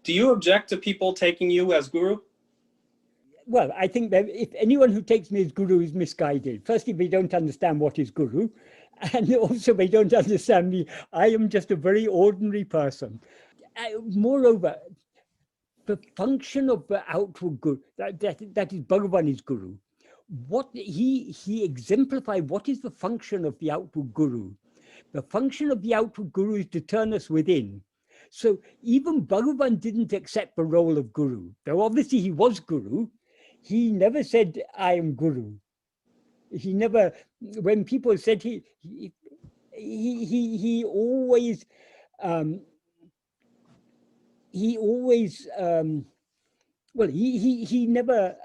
Do you object to people taking you as guru? Well, I think that if anyone who takes me as guru is misguided. Firstly, they don't understand what is guru. And also they don't understand me. I am just a very ordinary person. Moreover, the function of the outward guru, that is Bhagavan is guru. What he exemplified, what is the function of the outward guru? The function of the outward guru is to turn us within. So even Bhagavan didn't accept the role of guru. Though obviously he was guru, he never said, I am guru. He never, when people said he always, well, he never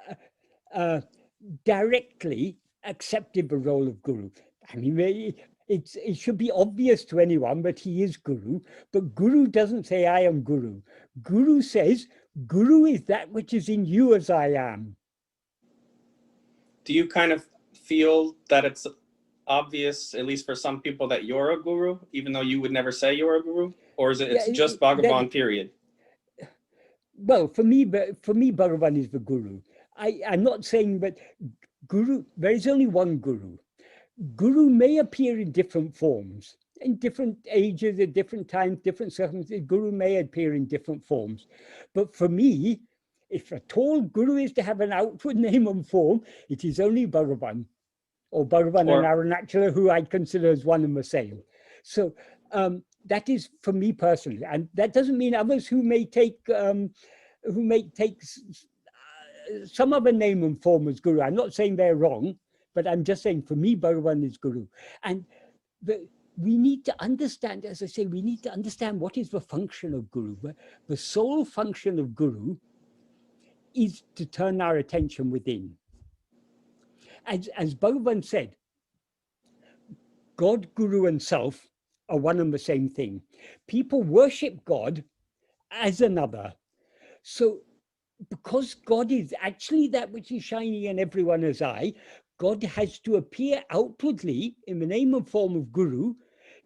directly accepted the role of guru. I mean, it should be obvious to anyone that he is guru, but guru doesn't say I am guru. Guru says, guru is that which is in you as I am. Do you kind of feel that it's obvious, at least for some people, that you're a guru, even though you would never say you're a guru? Or is it's just Bhagavan, period? Well, for me, Bhagavan is the guru. I'm not saying that guru, there is only one guru. Guru may appear in different forms, in different ages, at different times, different circumstances. Guru may appear in different forms. But for me, if at all guru is to have an outward name and form, it is only Bhagavan, or Bhagavan and Arunachala, who I consider as one and the same. So that is for me personally, and that doesn't mean others who may take some other name and form as guru. I'm not saying they're wrong, but I'm just saying for me, Bhagavan is guru. And we need to understand, as I say, we need to understand what is the function of guru. The sole function of guru is to turn our attention within. As Bhagavan said, God, guru, and self are one and the same thing. People worship God as another. So because God is actually that which is shining in everyone's eye, God has to appear outwardly in the name and form of guru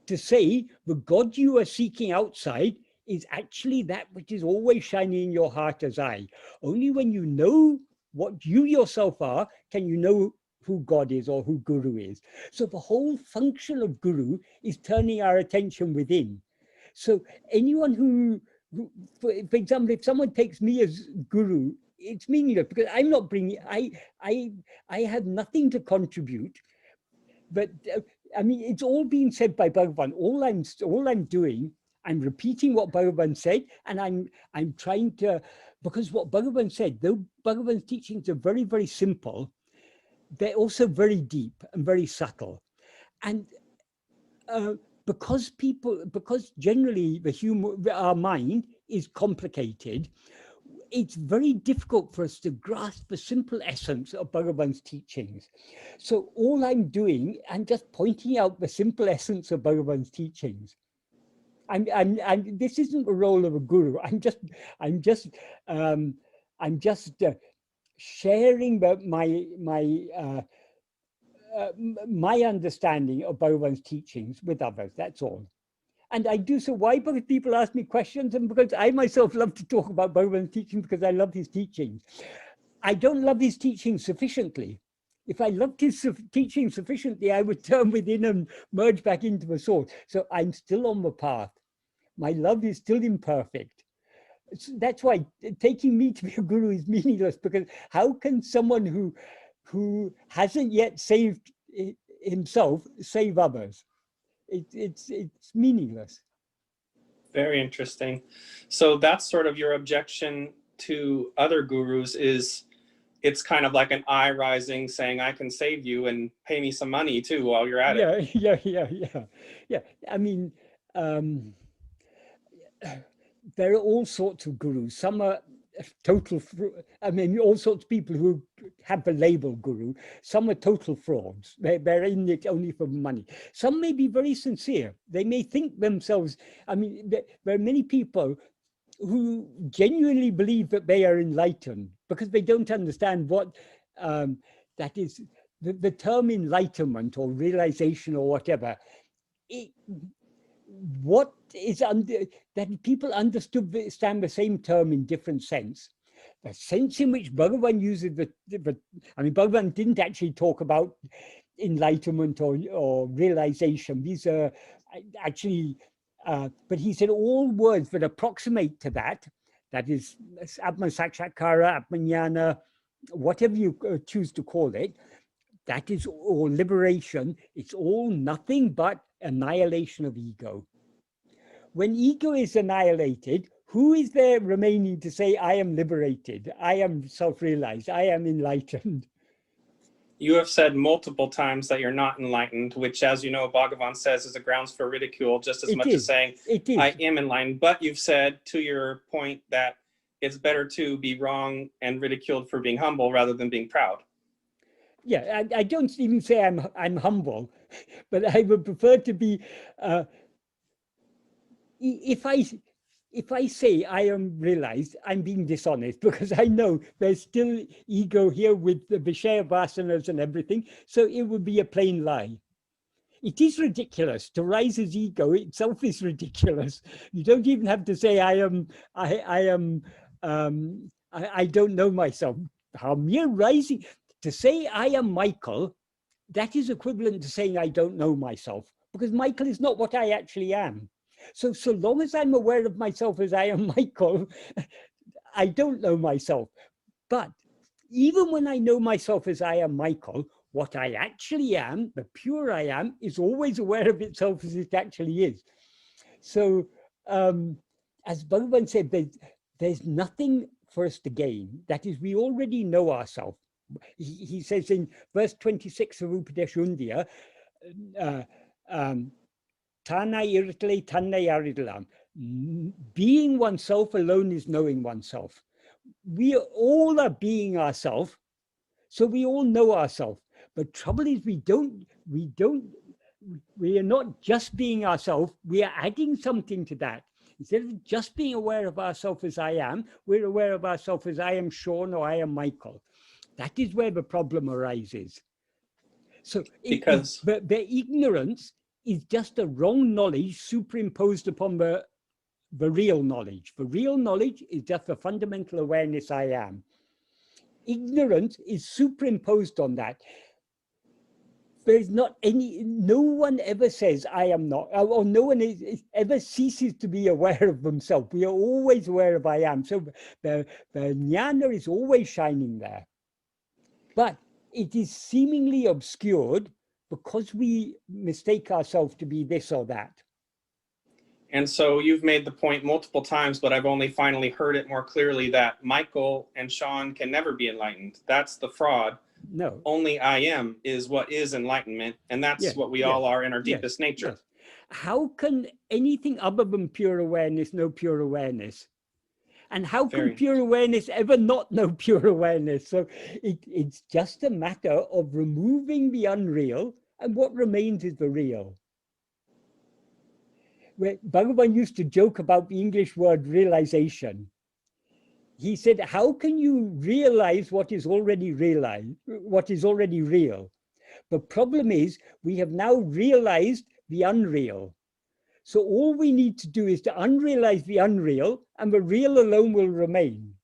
to say the God you are seeking outside is actually that which is always shining in your heart as eye. Only when you know what you yourself are, can you know who God is or who guru is. So the whole function of guru is turning our attention within. So anyone who for example, if someone takes me as guru, it's meaningless because I'm not bringing, I have nothing to contribute. But I mean, it's all being said by Bhagavan. All I'm doing, I'm repeating what Bhagavan said, and I'm trying to, because what Bhagavan said, though Bhagavan's teachings are very, very simple, they're also very deep and very subtle. And because generally our mind is complicated, it's very difficult for us to grasp the simple essence of Bhagavan's teachings. So all I'm doing, I'm just pointing out the simple essence of Bhagavan's teachings. This isn't the role of a guru. I'm just sharing my understanding of Bhagavan's teachings with others. That's all. And I do so why? Because people ask me questions, and because I myself love to talk about Bhagavan's teachings because I love his teachings. I don't love his teachings sufficiently. If I loved his teachings sufficiently, I would turn within and merge back into the source. So I'm still on the path. My love is still imperfect. That's why taking me to be a guru is meaningless, because how can someone who hasn't yet saved himself save others? It's meaningless. Very interesting. So that's sort of your objection to other gurus, is it's kind of like an eye rising saying, I can save you and pay me some money too while you're at it. Yeah. I mean, there are all sorts of gurus. Some are total, I mean, all sorts of people who have the label guru. Some are total frauds. They're in it only for money. Some may be very sincere. They may think themselves, I mean, there are many people who genuinely believe that they are enlightened because they don't understand what that is. The term enlightenment or realization or whatever, what is that people understand the same term in different sense. The sense in which Bhagavan uses I mean, Bhagavan didn't actually talk about enlightenment or realization. These are actually, but he said all words that approximate to that, that is ātma-vicāra, ātma-jnana, whatever you choose to call it, that is, or liberation, it's all nothing but annihilation of ego. When ego is annihilated, who is there remaining to say, I am liberated, I am self-realized, I am enlightened? You have said multiple times that you're not enlightened, which, as you know, Bhagavan says is a grounds for ridicule, just as much as saying, I am enlightened. But you've said, to your point, that it's better to be wrong and ridiculed for being humble rather than being proud. Yeah, I don't even say I'm humble, but I would prefer to be, if I say I am realized, I'm being dishonest, because I know there's still ego here with the Vishaya vasanas and everything, so it would be a plain lie. It is ridiculous. To rise as ego itself is ridiculous. You don't even have to say I don't know myself. How mere rising, to say I am Michael, that is equivalent to saying I don't know myself, because Michael is not what I actually am. So long as I'm aware of myself as I am Michael, I don't know myself. But even when I know myself as I am Michael, what I actually am, the pure I am, is always aware of itself as it actually is. So as Bhagavan said, there's nothing for us to gain. That is, we already know ourselves. He says in verse 26 of Upadeshundya, Tana iritale, tanna yaridalam. Being oneself alone is knowing oneself. We all are being ourselves, so we all know ourselves. But trouble is we are not just being ourselves, we are adding something to that. Instead of just being aware of ourselves as I am, we're aware of ourselves as I am Sean or I am Michael. That is where the problem arises. So because the ignorance is just a wrong knowledge superimposed upon the real knowledge. The real knowledge is just the fundamental awareness I am. Ignorance is superimposed on that. There's not no one ever says I am not, or no one ever ceases to be aware of themselves. We are always aware of I am. So the jnana is always shining there. But it is seemingly obscured because we mistake ourselves to be this or that. And so you've made the point multiple times, but I've only finally heard it more clearly that Michael and Sean can never be enlightened. That's the fraud. No. Only I am is what is enlightenment. And that's what we all are in our deepest nature. Yes. How can anything other than pure awareness know pure awareness? And how can pure awareness ever not know pure awareness? So it's just a matter of removing the unreal, and what remains is the real. Where Bhagavan used to joke about the English word realization. He said, how can you realize what is already realized, what is already real? The problem is we have now realized the unreal. So all we need to do is to unrealize the unreal, and the real alone will remain.